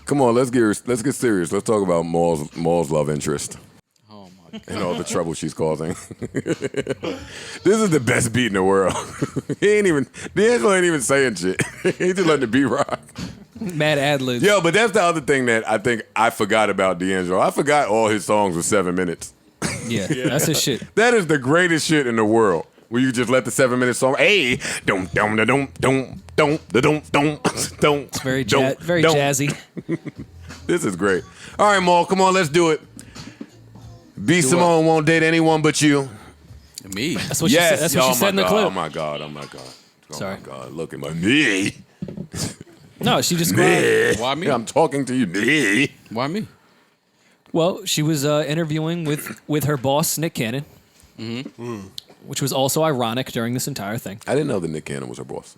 Come on, let's get serious. Let's talk about Maul's love interest. Oh my God. And all the trouble she's causing. This is the best beat in the world. D'Angelo ain't even saying shit. He just letting the beat rock. Mad ad-libs. Yo, but that's the other thing that I think I forgot about D'Angelo. I forgot all his songs were 7 minutes. Yeah, that's his shit. That is the greatest shit in the world. Where you just let the 7-minute song, hey, don't. It's very jazzy. This is great. All right, Maul, come on, let's do it. Simone won't date anyone but you. Me? That's what she said. That's what she said in the clip. Oh my God. Sorry. My God, look at me. No, she described. Why me? Yeah, I'm talking to you. Me. Why me? Well, she was interviewing with her boss, Nick Cannon, which was also ironic during this entire thing. I didn't know that Nick Cannon was her boss.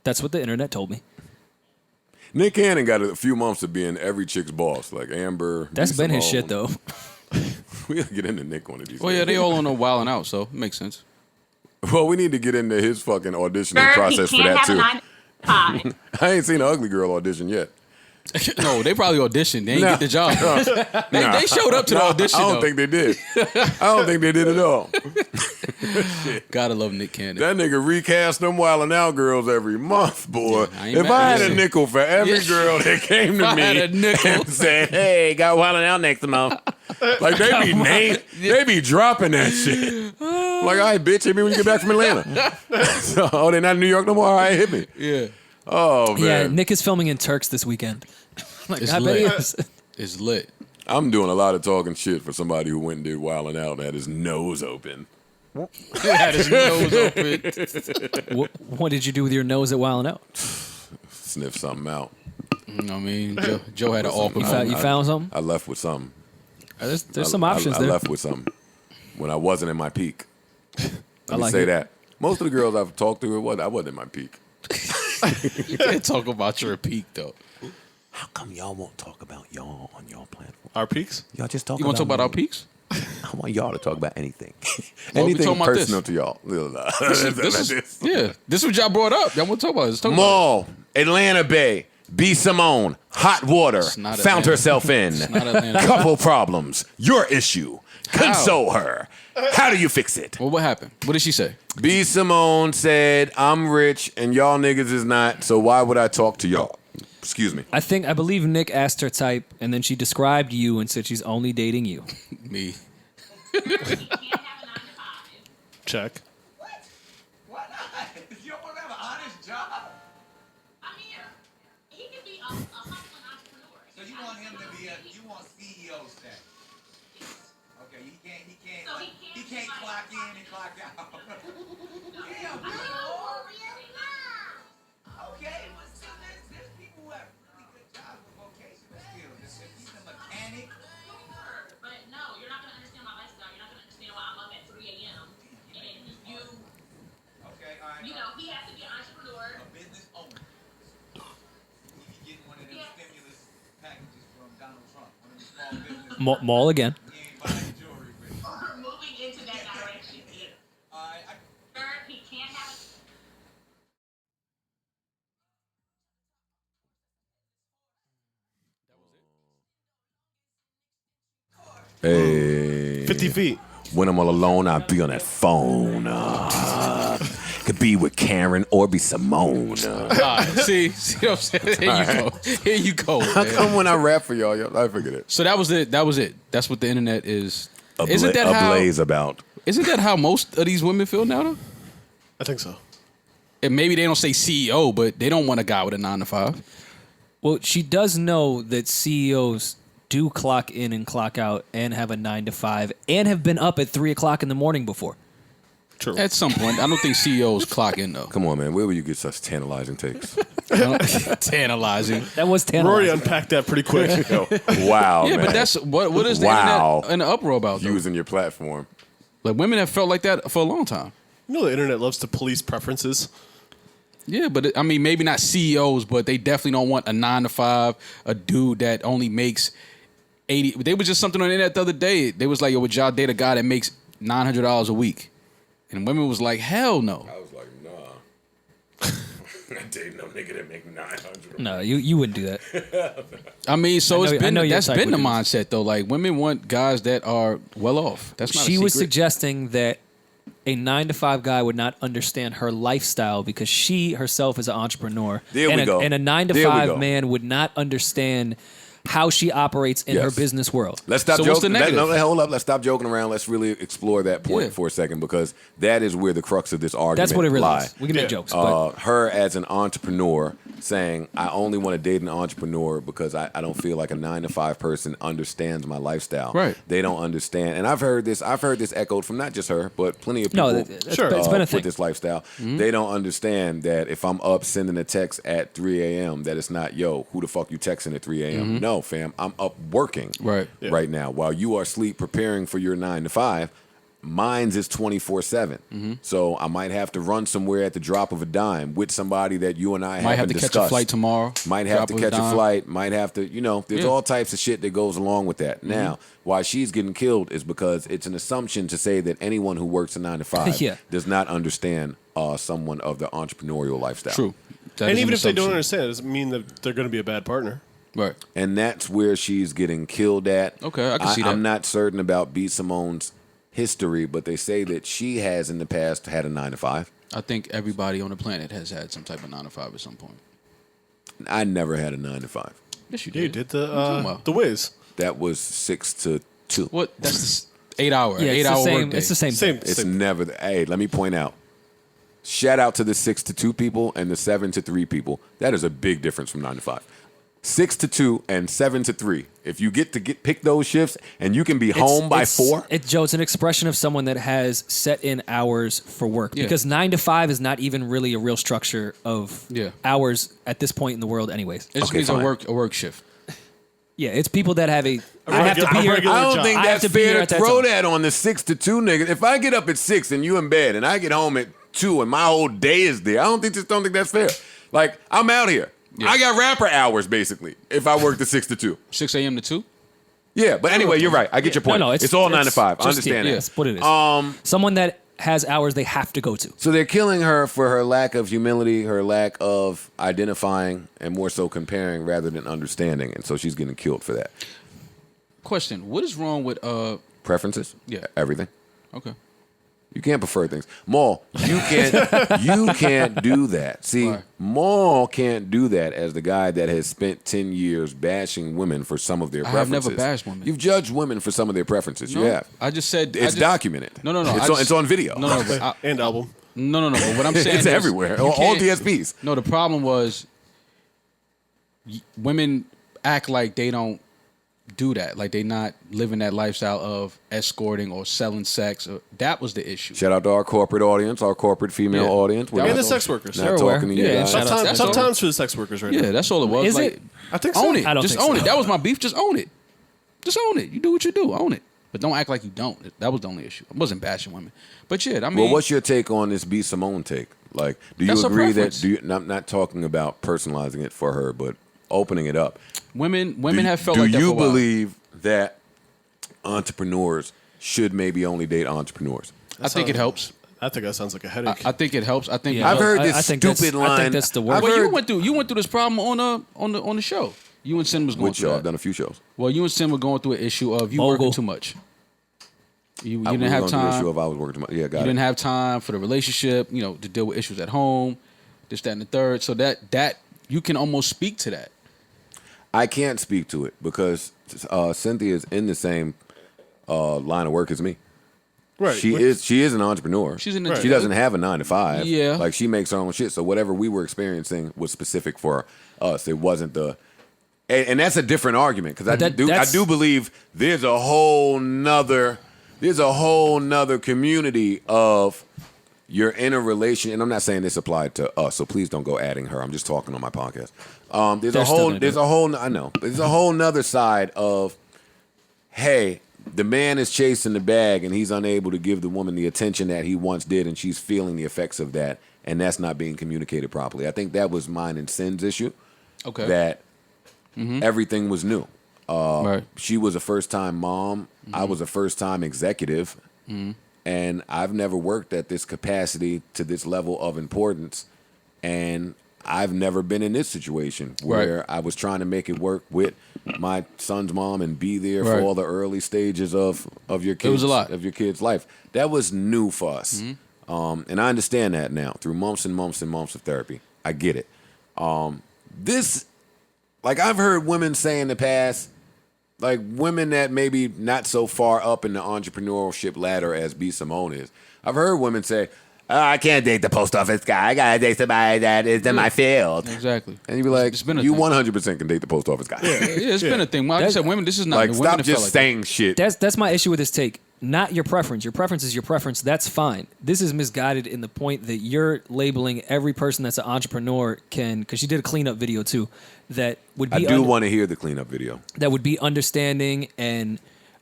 That's what the internet told me. Nick Cannon got a few months of being every chick's boss, like Amber. That's been his Simone. shit, though. We gotta get into Nick one of these Well, days. yeah, they all on a Wild and Out, so it makes sense. Well, we need to get into his fucking auditioning process for that, too. I ain't seen an ugly girl audition yet. No, they probably auditioned. They didn't get the job. They showed up to the audition, I don't think they did. I don't think they did at all. Gotta love Nick Cannon. That nigga recast them Wild and Out girls every month, boy. Yeah, if I had a nickel for every girl that came to I me had a nickel. and said, hey, got Wild and Out next month. Like, they be dropping that shit. Like, all right, bitch, hit me when you get back from Atlanta. So, they not in New York no more? All right, hit me. Yeah. Oh, man. Yeah, Nick is filming in Turks this weekend. Like, It's I bet he lit. is. It's lit. I'm doing a lot of talking shit for somebody who went and did Wild and Out and had his nose open. He had his nose open. What did you do with your nose at Wild 'N Out? Sniff something out. You know what I mean? Joe had an awful You found something? I left with something. There's some options I there. left with something when I wasn't in my peak. Let me like say it. that. Most of the girls I've talked to, I wasn't in my peak. You can't talk about your peak, though. How come y'all won't talk about y'all on y'all platform? Our peaks? Y'all just talk You want to talk about our peaks? I want y'all to talk about anything. Well, we Anything talking about personal to y'all. This is what y'all brought up. Y'all want to talk about this. Talk about Mall, Atlanta Bay, Simone, hot water, not found Atlanta. herself in. not Atlanta. Couple problems, your issue. Console her. How do you fix it? Well, what happened? What did she say? Simone said, I'm rich and y'all niggas is not, so why would I talk to y'all? Excuse me. I believe Nick asked her type, and then she described you and said she's only dating you. Me. Check. Why not? You don't want to have an honest job? I mean, he could be a hustling entrepreneur. So you want him to be you want CEO status? Okay, he can't. So he can't clock in and clock out. Damn, No, really not. okay, but still, there's people who have really good jobs with vocational skills. If he's a mechanic, But no, you're not going to understand my lifestyle. You're not going to understand why I'm up at 3 a.m. And you okay, all right. he has to be an entrepreneur. A business owner. He be getting one of them stimulus packages from Donald Trump. One of them small business. Mall again. He ain't buying jewelry with it. We're moving into that direction. All right, Third, he can't have a Hey. 50 feet. When I'm all alone, I'll be on that phone. Could be with Karen or be Simone. All right, see what I'm saying? Here you go. How Man. come when I rap for y'all, I forget it? So that was it. That's what the internet is. Isn't that Ablaze about. Isn't that how most of these women feel now, though? I think so. And maybe they don't say CEO, but they don't want a guy with a 9 to 5. Well, she does know that CEOs do clock in and clock out and have a 9 to 5 and have been up at 3 o'clock in the morning before. True. At some point, I don't think CEOs clock in though. Come on, man. Where will you get such tantalizing takes? Tantalizing. That was Rory tantalizing. unpacked that pretty quick. Wow, Yeah, man. but that's what is the Wow. internet in the uproar about? Though? Using your platform. Like women have felt like that for a long time. You know the internet loves to police preferences. Yeah, but I mean, maybe not CEOs, but they definitely don't want a 9 to 5, a dude that only makes 80. They was just something on the internet the other day. They was like, yo, would y'all date a guy that makes $900 a week? And women was like, hell no. I was like, nah. dating no nigga that make 900. No, you wouldn't do that. I mean, so I know- it's I been know your that's type been the would do mindset though. Like women want guys that are well off. That's not. She a was secret. suggesting that a 9-to-5 guy would not understand her lifestyle because she herself is an entrepreneur. There and we go. And a There we 9-to-5 go. man would not understand how she operates in her Yes. business world. Let's stop So what's the joking. negative? Hold up. Let's stop joking around. Let's really explore that point Yeah. for a second because that is where the crux of this argument That's what it really lie. is. We can make Yeah. jokes, but Her as an entrepreneur saying, I only want to date an entrepreneur because I don't feel like a 9-to-5 person understands my lifestyle. Right. They don't understand. And I've heard this echoed from not just her, but plenty of people no, that's, Sure. it's been a thing. with this lifestyle. Mm-hmm. They don't understand that if I'm up sending a text at 3 a.m., that it's not, yo, who the fuck you texting at 3 a.m.? Mm-hmm. No, fam, I'm up working Right. Yeah. right now. While you are asleep preparing for your 9-to-5, mine's is 24/7. Mm-hmm. So I might have to run somewhere at the drop of a dime with somebody that you and I Might have haven't to discussed. catch a flight tomorrow. Might have drop to of catch a dime. flight. Might have to, there's Yeah. Mm-hmm. all types of shit that goes along with that. Now, why she's getting killed is because it's an assumption to say that anyone who works a 9-to-5 Yeah. does not understand someone of the entrepreneurial lifestyle. True. That And is even an if they don't assumption. understand, it doesn't mean that they're going to be a bad partner. Right. And that's where she's getting killed at. Okay, I can see that. I'm not certain about B. Simone's history, but they say that she has in the past had a 9-to-5. I think everybody on the planet has had some type of 9-to-5 at some point. I never had a 9-to-5. Yes, you Yeah, you did. did What you talking about? the Wiz. That was 6 to 2. What? That's the 8 hour. yeah, 8 it's hour the same. workday. It's the same. Same. It's same. never. Hey, let me point out. Shout out to the 6 to 2 people and the 7 to 3 people. That is a big difference from 9-to-5. 6 to 2 and 7 to 3. If you get to pick those shifts and you can be home by 4, Joe, it's an expression of someone that has set in hours for work. Yeah. Because 9-to-5 is not even really a real structure of Yeah. hours at this point in the world, anyways. It just Okay, means fine. a work shift. Yeah, it's people that have I have to regular- be a here. regular I don't job. think I have that's to be here fair at to that throw time. that on the 6 to 2 niggas. If I get up at 6 and you in bed and I get home at 2 and my whole day is there, I don't think that's fair. Like, I'm out here. Yeah. I got rapper hours, basically, if I work the 6 to 2. 6 a.m. to 2? Yeah, but anyway, you're right. I get your point. No, it's all 9 to 5. I just- understand yeah, that. That's what it is. Someone that has hours they have to go to. So they're killing her for her lack of humility, her lack of identifying, and more so comparing rather than understanding. And so she's getting killed for that. Question. What is wrong with Preferences? Yeah. Everything. Okay. You can't prefer things. Maul, you can't do that. See, Why? Maul can't do that as the guy that has spent 10 years bashing women for some of their I have preferences. never bashed women. You've judged women for some of their preferences. No, You have. I just said It's documented. No. It's on video. No. But And album. no. But what I'm saying It's is everywhere. you All can't- DSPs. No, the problem was women act like they don't do that, like they not living that lifestyle of escorting or selling sex. That was the issue. Shout out to our corporate audience, our corporate female Yeah. audience. We're And not the talking- sex workers. Not They're talking aware. to you Yeah, guys. shout out- Tough that's all. times for the sex workers right Yeah, now. that's all it was. Is like, it? I think so. Own it. I don't Just think own so. it. That was my beef. Just own it. Just own it. You do what you do. Own it. But don't act like you don't. That was the only issue. I wasn't bashing women. But shit, I mean, Well, what's your take on this B. Simone take? Like, do you That's a agree that? preference. I'm not talking about personalizing it for her, but opening it up. women Do- have felt do like that you for a while. believe that entrepreneurs should maybe only date entrepreneurs? I think it helps. I think that sounds like a headache. I think it helps. I think Yeah. I've heard I this think that's- stupid I think line. that's the I've worst. Well, heard- you went through this problem on the show. You and Sin was going Which through show? that. I've done a few shows. Well, you and Sin were going through an issue of you Mogul. working too much. You I didn't was have gonna do a time. show if I was working too much. Yeah, got You it. didn't have time for the relationship. To deal with issues at home, this, that, and the third. So that you can almost speak to that. I can't speak to it because Cynthia is in the same line of work as me. right. She is an entrepreneur. She's in the- She doesn't have a 9 to 5. Yeah. Like she makes her own shit. So whatever we were experiencing was specific for us. It wasn't and that's a different argument because I That's- do believe there's a whole nother community of you're in a relation, and I'm not saying this applied to us, so please don't go adding her. I'm just talking on my podcast. There's They're still gonna do it. I know. There's a whole nother side of, hey, the man is chasing the bag and he's unable to give the woman the attention that he once did, and she's feeling the effects of that, and that's not being communicated properly. I think that was mine and Sin's issue. Okay. That everything was new. Right. She was a first-time mom. I was a first-time executive. And I've never worked at this capacity to this level of importance. And I've never been in this situation where I was trying to make it work with my son's mom and be there for all the early stages of your kids, was a lot. of your kid's life. That was new for us. And I understand that now through months and months and months of therapy. I get it. This, like I've heard women say in the past, like women that maybe not so far up in the entrepreneurship ladder as B. Simone is. I've heard women say, oh, I can't date the post office guy. I gotta date somebody that is in my field. Exactly. And you be like, It's been a you thing. 100% can date the post office guy. Yeah, it's been a thing. Well, like I said, women. This is not Like, the stop women that felt just like saying shit. That's my issue with this take. Not your preference. Your preference is your preference. That's fine. This is misguided in the point that you're labeling every person that's an entrepreneur because she did a cleanup video too, that would be I do want to hear the cleanup video. that would be understanding and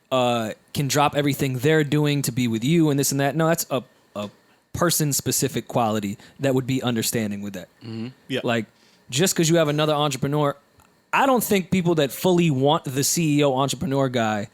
can drop everything they're doing to be with you and this and that. No, that's a person specific quality that would be understanding with that. Yeah. Like just because you have another entrepreneur, I don't think people that fully want the CEO entrepreneur guy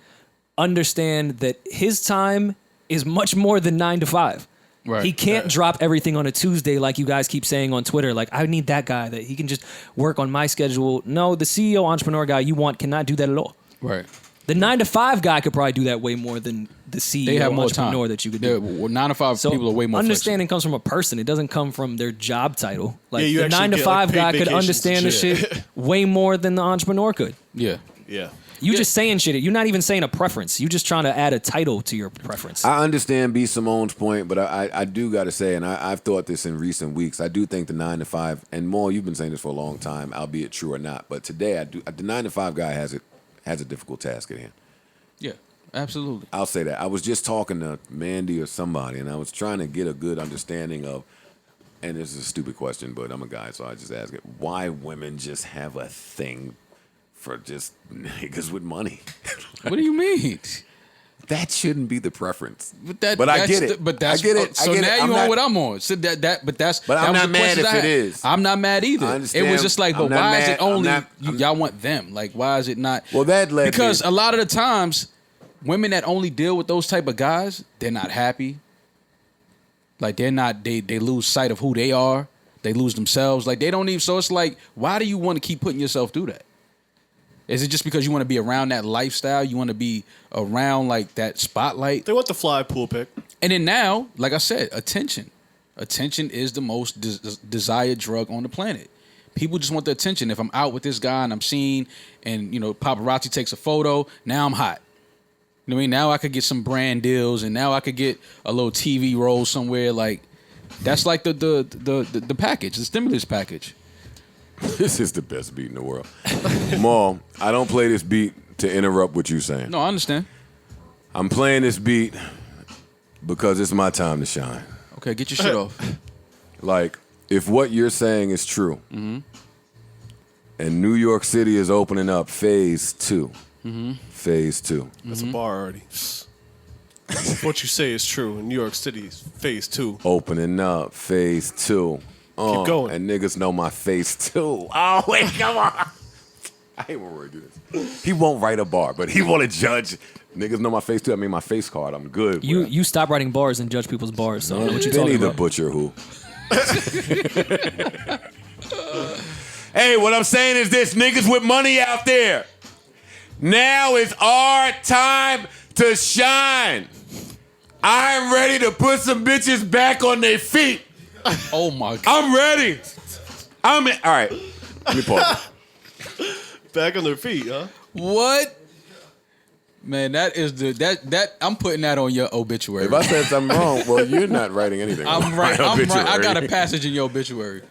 understand that his time is much more than 9 to 5. Right. He can't drop everything on a Tuesday like you guys keep saying on Twitter. Like, I need that guy that he can just work on my schedule. No, the CEO entrepreneur guy you want cannot do that at all. Right. The 9 to 5 guy could probably do that way more than the CEO They have more entrepreneur time. that you could do. 9 to 5 So people are way more understanding comes from a person. It doesn't come from their job title. Like you the actually 9 to get, 5 like, guy paid could vacations understand the and shit. shit way more than the entrepreneur could. flexible. Yeah. Yeah. You just saying shit. You're not even saying a preference. You're just trying to add a title to your preference. I understand B. Simone's point, but I do got to say, and I've thought this in recent weeks, I do think the 9 to 5, and more, you've been saying this for a long time, albeit true or not, but today the 9 to 5 guy has a difficult task at hand. Yeah. Absolutely. I'll say that. I was just talking to Mandy or somebody, and I was trying to get a good understanding of, and this is a stupid question, but I'm a guy, so I just ask it, why women just have a thing for just niggas with money. What do you mean? That shouldn't be the preference. But I get it. But that's I get it. So I get now it. you I'm on not- what I'm on. So but that But was I'm not the mad questions if I it had. is. I'm not mad either. I understand. It was just like, I'm but not why is mad. it only I'm not- y'all want them? Like, why is it not? Well, that led because me- a lot of the times, women that only deal with those type of guys, they're not happy. Like they're not. They lose sight of who they are. They lose themselves. Like they don't even. So it's like, why do you want to keep putting yourself through that? Is it just because you want to be around that lifestyle? You want to be around like that spotlight? They want the fly pool pick. And then now, like I said, attention. Attention is the most desired drug on the planet. People just want the attention. If I'm out with this guy and I'm seen and, paparazzi takes a photo, now I'm hot. You know what I mean? Now I could get some brand deals and now I could get a little TV role somewhere. Like, that's like the package, the stimulus package. This is the best beat in the world. Maul, I don't play this beat to interrupt what you're saying. No, I understand. I'm playing this beat because it's my time to shine. Okay, get your shit off. Like, if what you're saying is true, and New York City is opening up phase 2, phase 2. That's a bar already. If what you say is true, in New York City's phase 2. Opening up phase 2. Keep going. And niggas know my face too. Oh, wait, come on. I hate when Roy do this. He won't write a bar, but he want to judge. Niggas know my face too. I mean, my face card. I'm good. You stop writing bars and judge people's bars. So I don't know what you're Benny talking the about. Butcher who. Hey, what I'm saying is this. Niggas with money out there. Now is our time to shine. I'm ready to put some bitches back on their feet. Oh my God. I'm ready. All right. Let me pause. Back on their feet, huh? What? Man, that is that I'm putting that on your obituary. If I said something wrong, well, you're not writing anything. I'm on right. my I'm right. I obituary. got a passage in your obituary.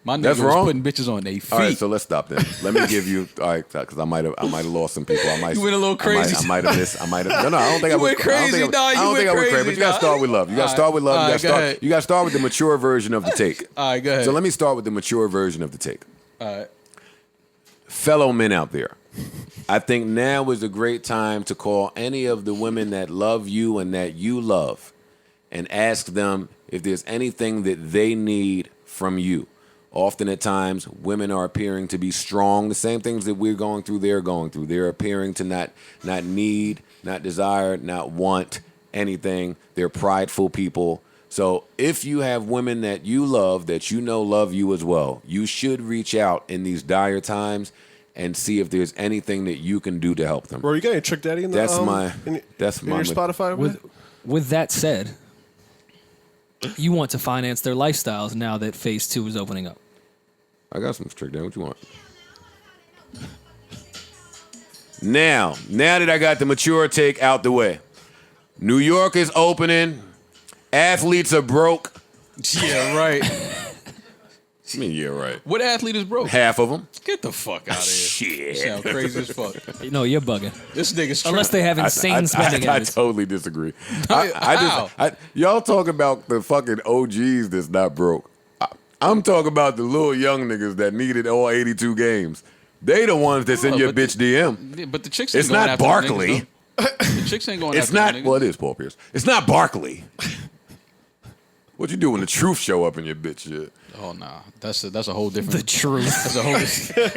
My nigga That's was wrong? putting bitches on their feet. All right, so let's stop then. Let me give you, all right, because I might have lost some people. I might. You went a little crazy. I might have missed. I might have. No, I don't think I You was went crazy, I don't think dog. I You don't think went I went crazy, But you got to dog. start with love. You got to start with love. All You right, got go ahead. to start with the mature version of the take. All right, go ahead. So let me start with the mature version of the take. All right. Fellow men out there, I think now is a great time to call any of the women that love you and that you love and ask them if there's anything that they need from you. Often at times, women are appearing to be strong. The same things that we're going through, they're going through. They're appearing to not need, not desire, not want anything. They're prideful people. So if you have women that you love, that you know love you as well, you should reach out in these dire times and see if there's anything that you can do to help them. Bro, you got any Trick Daddy in the That's in my your Spotify? With that said, you want to finance their lifestyles now that phase 2 is opening up. I got some Trick Daddy. What you want? Now that I got the mature take out the way, New York is opening. Athletes are broke. Yeah, right. I mean, yeah, right. What athlete is broke? Half of them. Get the fuck out of here. Shit. You sound crazy as fuck. No, you're bugging. This nigga's Unless they have insane spending I habits. totally disagree. How? Y'all talk about the fucking OGs that's not broke. I'm talking about the little young niggas that needed all 82 games. They the ones that's in your bitch DM. Yeah, but the chicks ain't It's going not after them Barkley. niggas, though. The chicks ain't going It's after them not. niggas. Well, it is Paul Pierce. It's not Barkley. What you do when the truth show up in your bitch shit? Oh nah, that's a whole different. The truth.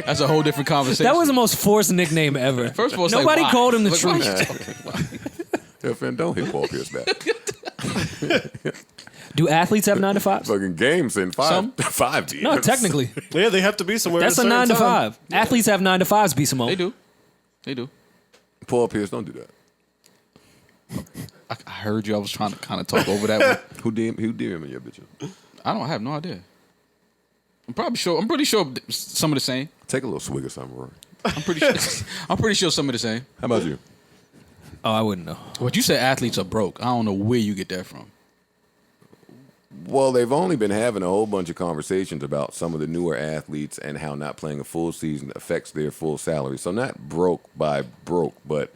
That's a whole different conversation. That was the most forced nickname ever. First of all, it's nobody like, why? called him the Like, why truth. Yeah, fam, don't hit Paul Pierce back. Do athletes have 9 to 5s? Fucking games in Some. 5 DMs. No, technically. Yeah, they have to be somewhere. That's at a 9 to certain time. 5. Athletes have 9 to 5s, B. Simone. They do. They do. Paul Pierce, don't do that. I heard you. I was trying to kind of talk over that one. Who DM in your bitch? I have no idea. I'm pretty sure some of the same. Take a little swig of something, Rory. I'm pretty sure some of the same. How about you? Oh, I wouldn't know. What you said athletes are broke. I don't know where you get that from. Well, they've only been having a whole bunch of conversations about some of the newer athletes and how not playing a full season affects their full salary. So not broke by broke, but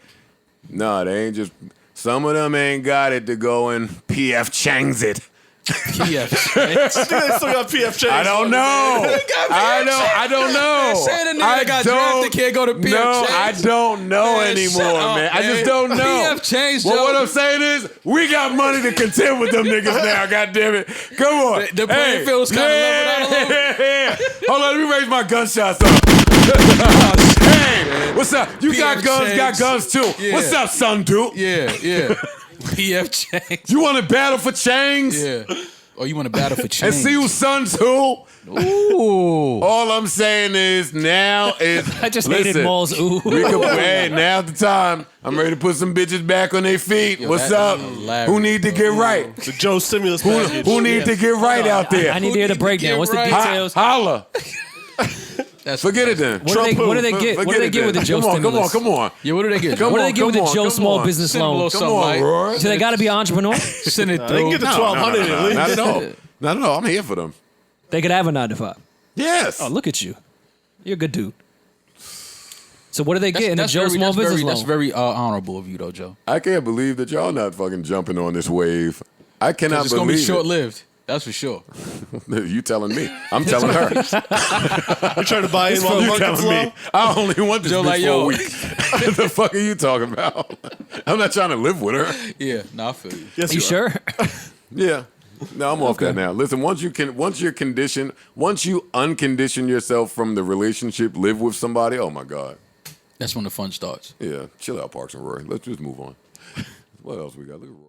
no, they ain't just. Some of them ain't got it to go and PF Chang's it. PF. They still got PF Chang's. I don't know. I don't know. Say the nigga that got drafted can't go to PF No, Chang's. I don't know Man, anymore, shut up, man. I just man. don't know. PF Chang's, Well, Joe. what I'm saying is, we got money to contend with them niggas now. God damn it! Come on. The playing field's kinda leveled out a little. Yeah. Hold on, let me raise my gunshots up. Hey, what's up? You got PF guns, Chang's. got guns too. Yeah. What's up, son, dude? Yeah. PF Chang's. You want to battle for Changs? Yeah. Oh, you want to battle for And change? see who sons who? Ooh. All I'm saying is now is I just hated Maul's ooh. We could, hey, now's the time. I'm ready to put some bitches back on their feet. Yo, What's that up? is hilarious, Who need to get right? The Joe stimulus package. Who need to get right out there? I need to hear the breakdown. What's the right? details? Holla. That's Forget it then. What do they get? What do they get with the Joe stimulus? Come on. Yeah, what do they get? Come What do on, they get with come the on, Joe come Small on. Business Send a Loan? little Come something on, like- Roy. So they got to be an entrepreneur? Send it They through. can get the 1,200 at least. Not at all. Not at all. I'm here for them. They could have a 9 to 5. Yes. Oh, look at you. You're a good dude. So what do they get in a Joe very- Small Business Loan? That's very honorable of you, though, Joe. I can't believe that y'all not fucking jumping on this wave. I cannot It's gonna be believe short lived. That's for sure. it. You telling me. I'm telling her. You trying to buy in while the You market's telling low? me. I only want this Joe bitch like, for yo. a week. What the fuck are you talking about? I'm not trying to live with her. Yeah, no, I feel you. Yes, You are. sure? Yeah. No, I'm off that now. Listen, once you uncondition yourself from the relationship, live with somebody, oh my God. That's when the fun starts. Yeah. Chill out, Parks and Roy. Let's just move on. What else we got? Look at Roy.